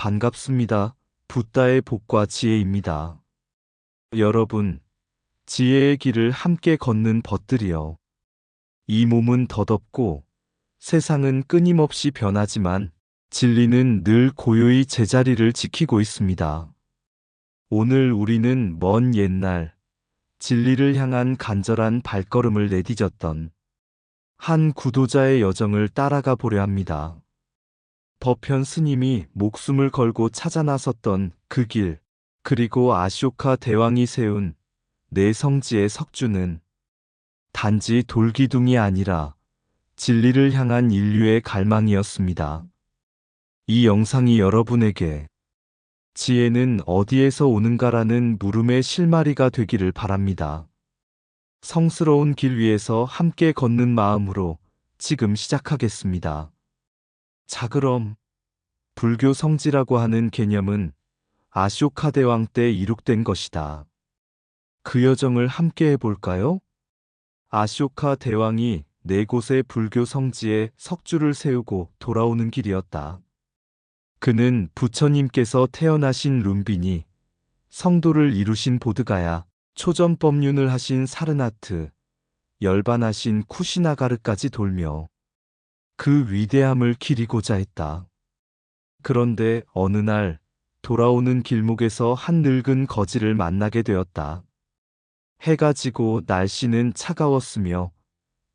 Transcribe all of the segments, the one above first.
반갑습니다. 붓다의 복과 지혜입니다. 여러분, 지혜의 길을 함께 걷는 벗들이여. 이 몸은 덧없고 세상은 끊임없이 변하지만 진리는 늘 고요히 제자리를 지키고 있습니다. 오늘 우리는 먼 옛날 진리를 향한 간절한 발걸음을 내디뎠던 한 구도자의 여정을 따라가 보려 합니다. 법현 스님이 목숨을 걸고 찾아 나섰던 그 길, 그리고 아쇼카 대왕이 세운 네 성지의 석주는 단지 돌기둥이 아니라 진리를 향한 인류의 갈망이었습니다. 이 영상이 여러분에게 지혜는 어디에서 오는가라는 물음의 실마리가 되기를 바랍니다. 성스러운 길 위에서 함께 걷는 마음으로 지금 시작하겠습니다. 자, 그럼 불교 성지라고 하는 개념은 아쇼카 대왕 때 이룩된 것이다. 그 여정을 함께 해볼까요? 아쇼카 대왕이 네 곳의 불교 성지에 석주를 세우고 돌아오는 길이었다. 그는 부처님께서 태어나신 룸비니, 성도를 이루신 보드가야, 초전법륜을 하신 사르나트, 열반하신 쿠시나가르까지 돌며 그 위대함을 기리고자 했다. 그런데 어느 날 돌아오는 길목에서 한 늙은 거지를 만나게 되었다. 해가 지고 날씨는 차가웠으며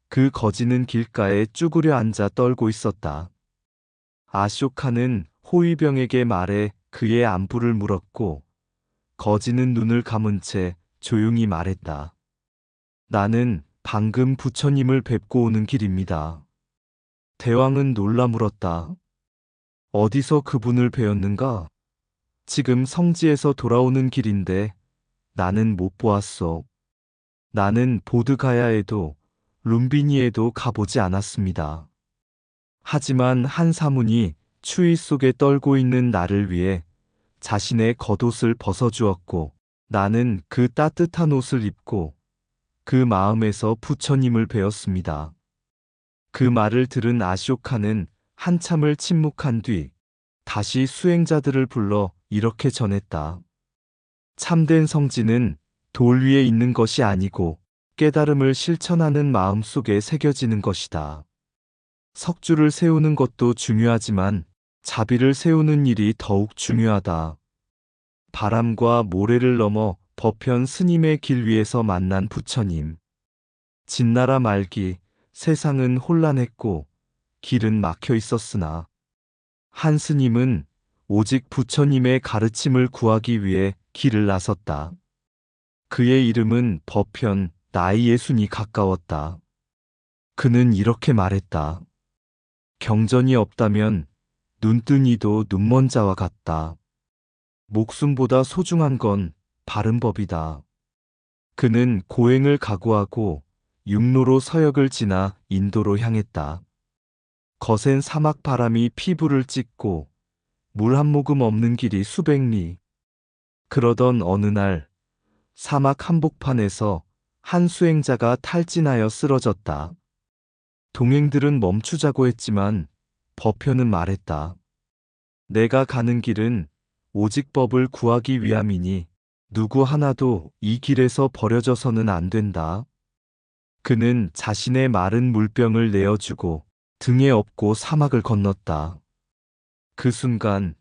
그 거지는 길가에 쭈그려 앉아 떨고 있었다. 아쇼카는 호위병에게 말해 그의 안부를 물었고 거지는 눈을 감은 채 조용히 말했다. 나는 방금 부처님을 뵙고 오는 길입니다. 대왕은 놀라 물었다. 어디서 그분을 뵈었는가? 지금 성지에서 돌아오는 길인데 나는 못 보았소. 나는 보드가야에도 룸비니에도 가보지 않았습니다. 하지만 한 사문이 추위 속에 떨고 있는 나를 위해 자신의 겉옷을 벗어주었고 나는 그 따뜻한 옷을 입고 그 마음에서 부처님을 배웠습니다. 그 말을 들은 아쇼카는 한참을 침묵한 뒤 다시 수행자들을 불러 이렇게 전했다. 참된 성지는 돌 위에 있는 것이 아니고 깨달음을 실천하는 마음 속에 새겨지는 것이다. 석주를 세우는 것도 중요하지만 자비를 세우는 일이 더욱 중요하다. 바람과 모래를 넘어 법현 스님의 길 위에서 만난 부처님. 진나라 말기 세상은 혼란했고 길은 막혀 있었으나 한 스님은 오직 부처님의 가르침을 구하기 위해 길을 나섰다. 그의 이름은 법현 나이예순이 가까웠다. 그는 이렇게 말했다. 경전이 없다면 눈뜬 이도 눈먼 자와 같다. 목숨보다 소중한 건 바른 법이다. 그는 고행을 각오하고 육로로 서역을 지나 인도로 향했다. 거센 사막 바람이 피부를 찢고 물 한 모금 없는 길이 수백 리. 그러던 어느 날 사막 한복판에서 한 수행자가 탈진하여 쓰러졌다. 동행들은 멈추자고 했지만 법현은 말했다. 내가 가는 길은 오직 법을 구하기 위함이니 누구 하나도 이 길에서 버려져서는 안 된다. 그는 자신의 마른 물병을 내어주고 등에 업고 사막을 건넜다. 그 순간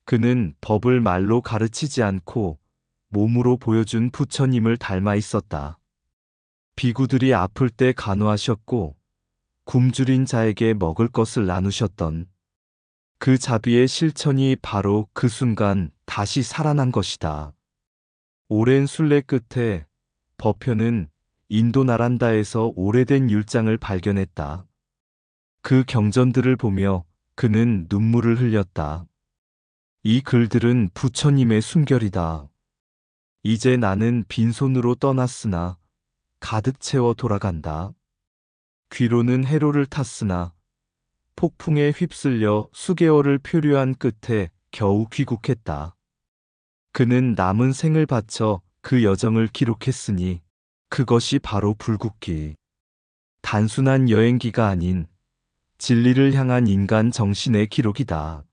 그는 법을 말로 가르치지 않고 몸으로 보여준 부처님을 닮아 있었다. 비구들이 아플 때 간호하셨고 굶주린 자에게 먹을 것을 나누셨던 그 자비의 실천이 바로 그 순간 다시 살아난 것이다. 오랜 순례 끝에 법현은 인도 나란다에서 오래된 율장을 발견했다. 그 경전들을 보며 그는 눈물을 흘렸다. 이 글들은 부처님의 숨결이다. 이제 나는 빈손으로 떠났으나 가득 채워 돌아간다. 귀로는 해로를 탔으나 폭풍에 휩쓸려 수개월을 표류한 끝에 겨우 귀국했다. 그는 남은 생을 바쳐 그 여정을 기록했으니 그것이 바로 불국기. 단순한 여행기가 아닌 진리를 향한 인간 정신의 기록이다.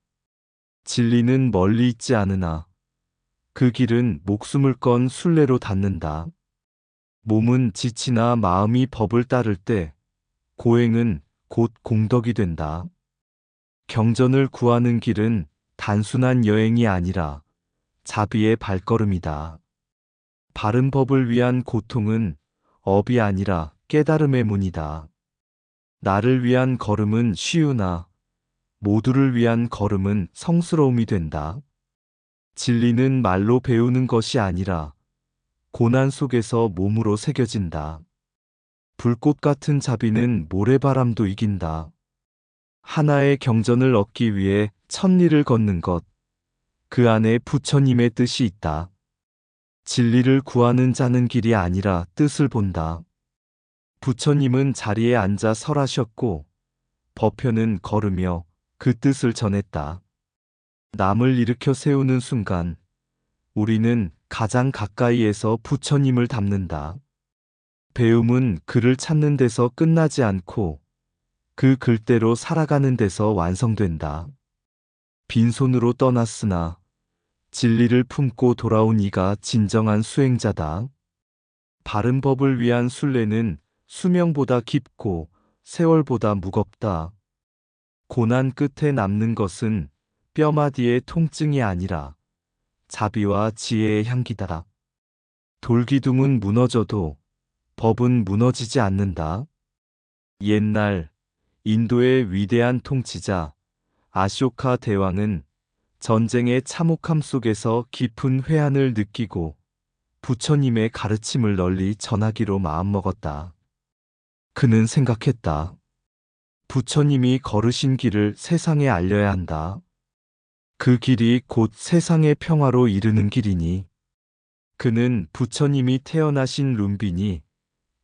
진리는 멀리 있지 않으나 그 길은 목숨을 건 순례로 닿는다. 몸은 지치나 마음이 법을 따를 때 고행은 곧 공덕이 된다. 경전을 구하는 길은 단순한 여행이 아니라 자비의 발걸음이다. 바른 법을 위한 고통은 업이 아니라 깨달음의 문이다. 나를 위한 걸음은 쉬우나 모두를 위한 걸음은 성스러움이 된다. 진리는 말로 배우는 것이 아니라 고난 속에서 몸으로 새겨진다. 불꽃 같은 자비는 모래바람도 이긴다. 하나의 경전을 얻기 위해 천리를 걷는 것, 그 안에 부처님의 뜻이 있다. 진리를 구하는 자는 길이 아니라 뜻을 본다. 부처님은 자리에 앉아 설하셨고 법편은 걸으며 그 뜻을 전했다. 남을 일으켜 세우는 순간 우리는 가장 가까이에서 부처님을 닮는다. 배움은 글을 찾는 데서 끝나지 않고 그 글대로 살아가는 데서 완성된다. 빈손으로 떠났으나 진리를 품고 돌아온 이가 진정한 수행자다. 바른 법을 위한 순례는 수명보다 깊고 세월보다 무겁다. 고난 끝에 남는 것은 뼈마디의 통증이 아니라 자비와 지혜의 향기다. 돌기둥은 무너져도 법은 무너지지 않는다. 옛날 인도의 위대한 통치자 아쇼카 대왕은 전쟁의 참혹함 속에서 깊은 회한을 느끼고 부처님의 가르침을 널리 전하기로 마음먹었다. 그는 생각했다. 부처님이 걸으신 길을 세상에 알려야 한다. 그 길이 곧 세상의 평화로 이르는 길이니. 그는 부처님이 태어나신 룸비니,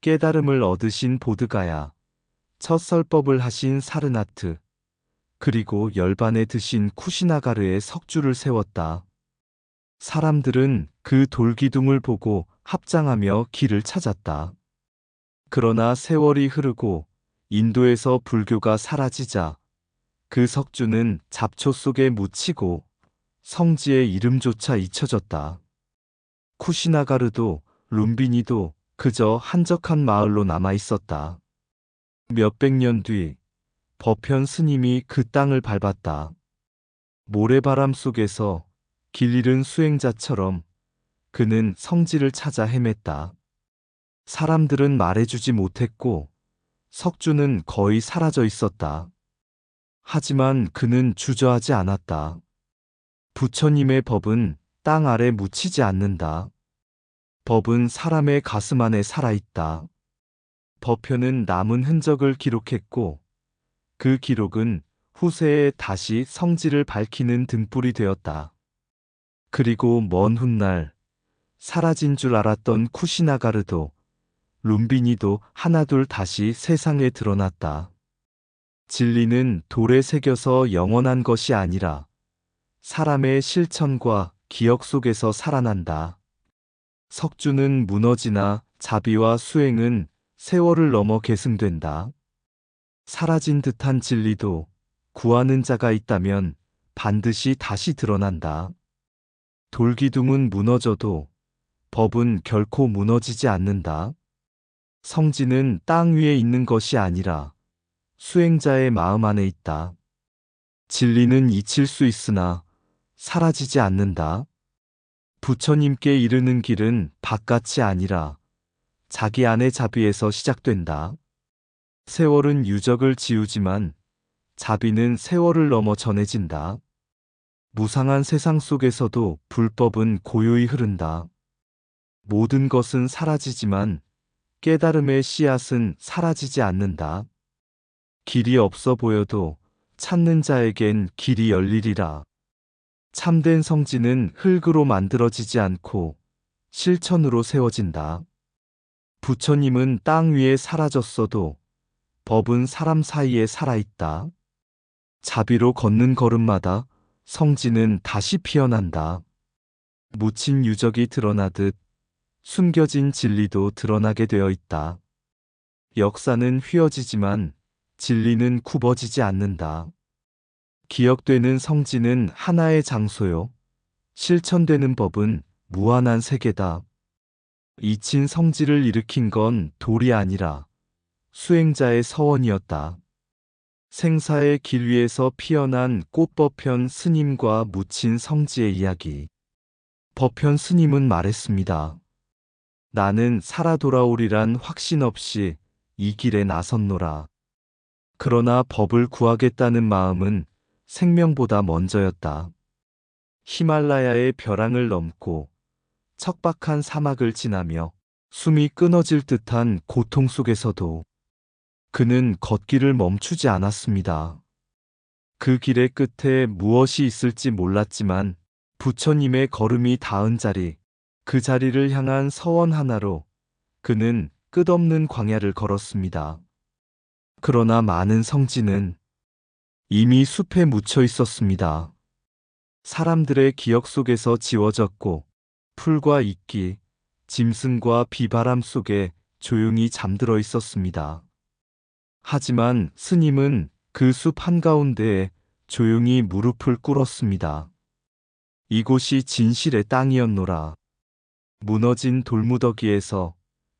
깨달음을 얻으신 보드가야, 첫 설법을 하신 사르나트, 그리고 열반에 드신 쿠시나가르의 석주를 세웠다. 사람들은 그 돌기둥을 보고 합장하며 길을 찾았다. 그러나 세월이 흐르고 인도에서 불교가 사라지자 그 석주는 잡초 속에 묻히고 성지의 이름조차 잊혀졌다. 쿠시나가르도 룸비니도 그저 한적한 마을로 남아 있었다. 몇백 년 뒤 법현 스님이 그 땅을 밟았다. 모래바람 속에서 길 잃은 수행자처럼 그는 성지를 찾아 헤맸다. 사람들은 말해주지 못했고 석주는 거의 사라져 있었다. 하지만 그는 주저하지 않았다. 부처님의 법은 땅 아래 묻히지 않는다. 법은 사람의 가슴 안에 살아있다. 법현은 남은 흔적을 기록했고 그 기록은 후세에 다시 성지를 밝히는 등불이 되었다. 그리고 먼 훗날 사라진 줄 알았던 쿠시나가르도 룸비니도 하나둘 다시 세상에 드러났다. 진리는 돌에 새겨서 영원한 것이 아니라 사람의 실천과 기억 속에서 살아난다. 석주는 무너지나 자비와 수행은 세월을 넘어 계승된다. 사라진 듯한 진리도 구하는 자가 있다면 반드시 다시 드러난다. 돌기둥은 무너져도 법은 결코 무너지지 않는다. 성지는 땅 위에 있는 것이 아니라 수행자의 마음 안에 있다. 진리는 잊힐 수 있으나 사라지지 않는다. 부처님께 이르는 길은 바깥이 아니라 자기 안의 자비에서 시작된다. 세월은 유적을 지우지만 자비는 세월을 넘어 전해진다. 무상한 세상 속에서도 불법은 고요히 흐른다. 모든 것은 사라지지만 깨달음의 씨앗은 사라지지 않는다. 길이 없어 보여도 찾는 자에겐 길이 열리리라. 참된 성지는 흙으로 만들어지지 않고 실천으로 세워진다. 부처님은 땅 위에 사라졌어도 법은 사람 사이에 살아있다. 자비로 걷는 걸음마다 성지는 다시 피어난다. 묻힌 유적이 드러나듯 숨겨진 진리도 드러나게 되어 있다. 역사는 휘어지지만 진리는 굽어지지 않는다. 기억되는 성지는 하나의 장소요. 실천되는 법은 무한한 세계다. 잊힌 성지를 일으킨 건 돌이 아니라 수행자의 서원이었다. 생사의 길 위에서 피어난 꽃법현 스님과 묻힌 성지의 이야기. 법현 스님은 말했습니다. 나는 살아 돌아오리란 확신 없이 이 길에 나섰노라. 그러나 법을 구하겠다는 마음은 생명보다 먼저였다. 히말라야의 벼랑을 넘고 척박한 사막을 지나며 숨이 끊어질 듯한 고통 속에서도 그는 걷기를 멈추지 않았습니다. 그 길의 끝에 무엇이 있을지 몰랐지만 부처님의 걸음이 닿은 자리, 그 자리를 향한 서원 하나로 그는 끝없는 광야를 걸었습니다. 그러나 많은 성지는 이미 숲에 묻혀 있었습니다. 사람들의 기억 속에서 지워졌고 풀과 이끼, 짐승과 비바람 속에 조용히 잠들어 있었습니다. 하지만 스님은 그 숲 한가운데에 조용히 무릎을 꿇었습니다. 이곳이 진실의 땅이었노라. 무너진 돌무더기에서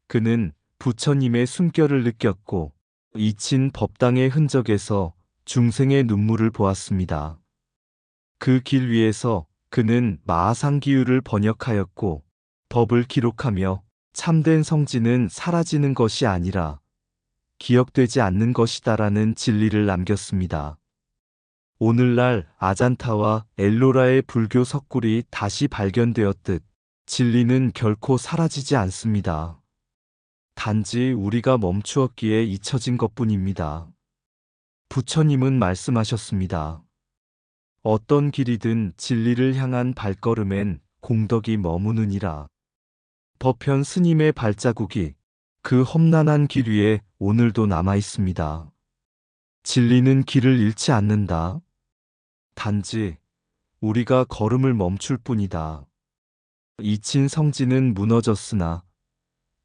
그는 부처님의 숨결을 느꼈고 잊힌 법당의 흔적에서 중생의 눈물을 보았습니다. 그 길 위에서 그는 마하상기유를 번역하였고 법을 기록하며 참된 성지는 사라지는 것이 아니라 기억되지 않는 것이다라는 진리를 남겼습니다. 오늘날 아잔타와 엘로라의 불교 석굴이 다시 발견되었듯 진리는 결코 사라지지 않습니다. 단지 우리가 멈추었기에 잊혀진 것뿐입니다. 부처님은 말씀하셨습니다. 어떤 길이든 진리를 향한 발걸음엔 공덕이 머무느니라. 법현 스님의 발자국이 그 험난한 길 위에 오늘도 남아 있습니다. 진리는 길을 잃지 않는다. 단지 우리가 걸음을 멈출 뿐이다. 잊힌 성지는 무너졌으나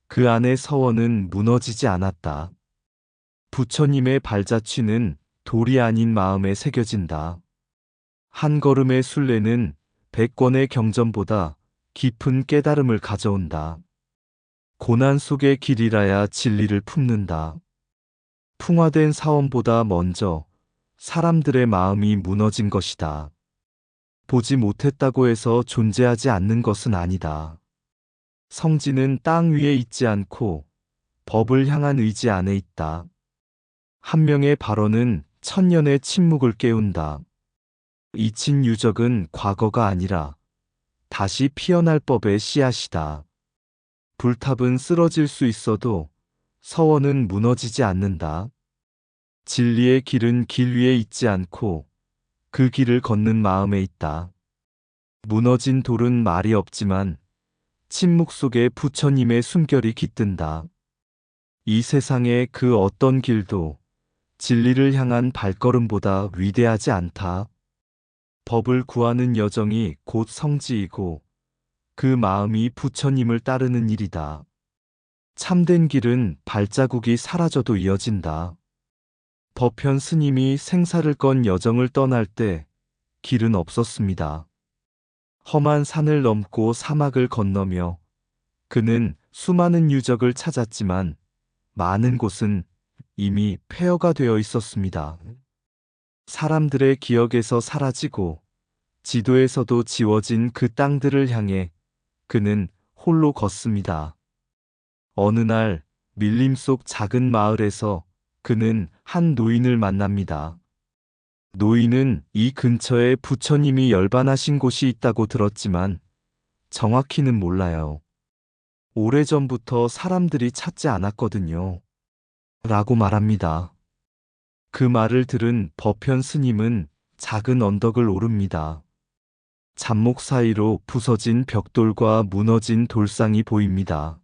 그 안의 서원은 무너지지 않았다. 부처님의 발자취는 돌이 아닌 마음에 새겨진다. 한 걸음의 순례는 100권의 경전보다 깊은 깨달음을 가져온다. 고난 속의 길이라야 진리를 품는다. 풍화된 사원보다 먼저 사람들의 마음이 무너진 것이다. 보지 못했다고 해서 존재하지 않는 것은 아니다. 성지는 땅 위에 있지 않고 법을 향한 의지 안에 있다. 한 명의 발언은 천년의 침묵을 깨운다. 잊힌 유적은 과거가 아니라 다시 피어날 법의 씨앗이다. 불탑은 쓰러질 수 있어도 서원은 무너지지 않는다. 진리의 길은 길 위에 있지 않고 그 길을 걷는 마음에 있다. 무너진 돌은 말이 없지만 침묵 속에 부처님의 숨결이 깃든다. 이 세상의 그 어떤 길도 진리를 향한 발걸음보다 위대하지 않다. 법을 구하는 여정이 곧 성지이고 그 마음이 부처님을 따르는 일이다. 참된 길은 발자국이 사라져도 이어진다. 법현 스님이 생사를 건 여정을 떠날 때 길은 없었습니다. 험한 산을 넘고 사막을 건너며 그는 수많은 유적을 찾았지만 많은 곳은 이미 폐허가 되어 있었습니다. 사람들의 기억에서 사라지고 지도에서도 지워진 그 땅들을 향해 그는 홀로 걷습니다. 어느 날 밀림 속 작은 마을에서 그는 한 노인을 만납니다. 노인은 이 근처에 부처님이 열반하신 곳이 있다고 들었지만 정확히는 몰라요. 오래전부터 사람들이 찾지 않았거든요. 라고 말합니다. 그 말을 들은 법현 스님은 작은 언덕을 오릅니다. 잡목 사이로 부서진 벽돌과 무너진 돌상이 보입니다.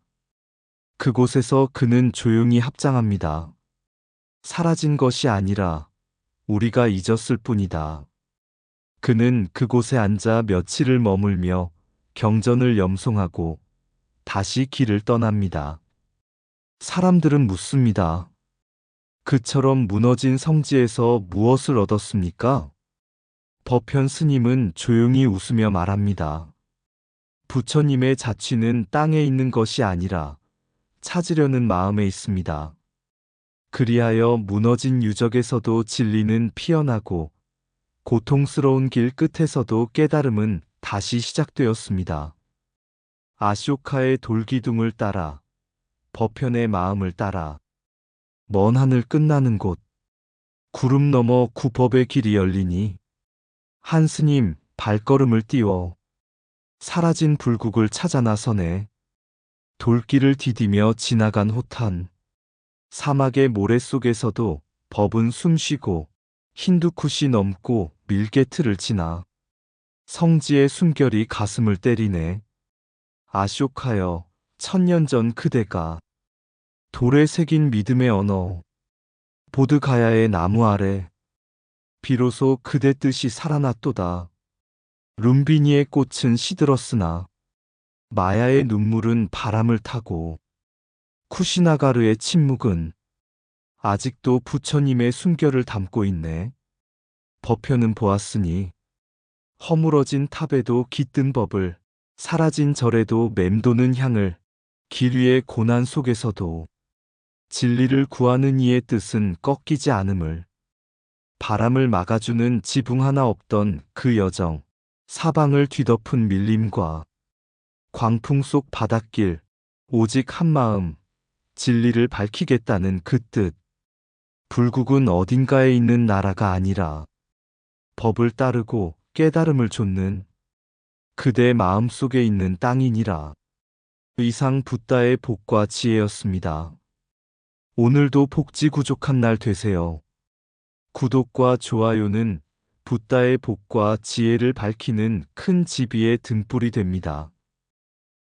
그곳에서 그는 조용히 합장합니다. 사라진 것이 아니라 우리가 잊었을 뿐이다. 그는 그곳에 앉아 며칠을 머물며 경전을 염송하고 다시 길을 떠납니다. 사람들은 묻습니다. 그처럼 무너진 성지에서 무엇을 얻었습니까? 법현 스님은 조용히 웃으며 말합니다. 부처님의 자취는 땅에 있는 것이 아니라 찾으려는 마음에 있습니다. 그리하여 무너진 유적에서도 진리는 피어나고 고통스러운 길 끝에서도 깨달음은 다시 시작되었습니다. 아쇼카의 돌기둥을 따라, 법현의 마음을 따라, 먼 하늘 끝나는 곳, 구름 너머 구법의 길이 열리니 한 스님 발걸음을 띄워 사라진 불국을 찾아 나서네. 돌길을 디디며 지나간 호탄, 사막의 모래 속에서도 법은 숨쉬고 힌두쿠시 넘고 밀게트를 지나 성지의 숨결이 가슴을 때리네. 아쇼카여, 천년 전 그대가 돌에 새긴 믿음의 언어, 보드가야의 나무 아래 비로소 그대 뜻이 살아났도다. 룸비니의 꽃은 시들었으나 마야의 눈물은 바람을 타고 쿠시나가르의 침묵은 아직도 부처님의 숨결을 담고 있네. 법현은 보았으니 허물어진 탑에도 깃든 법을, 사라진 절에도 맴도는 향을, 길 위의 고난 속에서도 진리를 구하는 이의 뜻은 꺾이지 않음을, 바람을 막아주는 지붕 하나 없던 그 여정, 사방을 뒤덮은 밀림과 광풍 속 바닷길, 오직 한 마음, 진리를 밝히겠다는 그 뜻. 불국은 어딘가에 있는 나라가 아니라 법을 따르고 깨달음을 좇는 그대 마음 속에 있는 땅이니라. 이상 붓다의 복과 지혜였습니다. 오늘도 복지구족한 날 되세요. 구독과 좋아요는 붓다의 복과 지혜를 밝히는 큰 지비의 등불이 됩니다.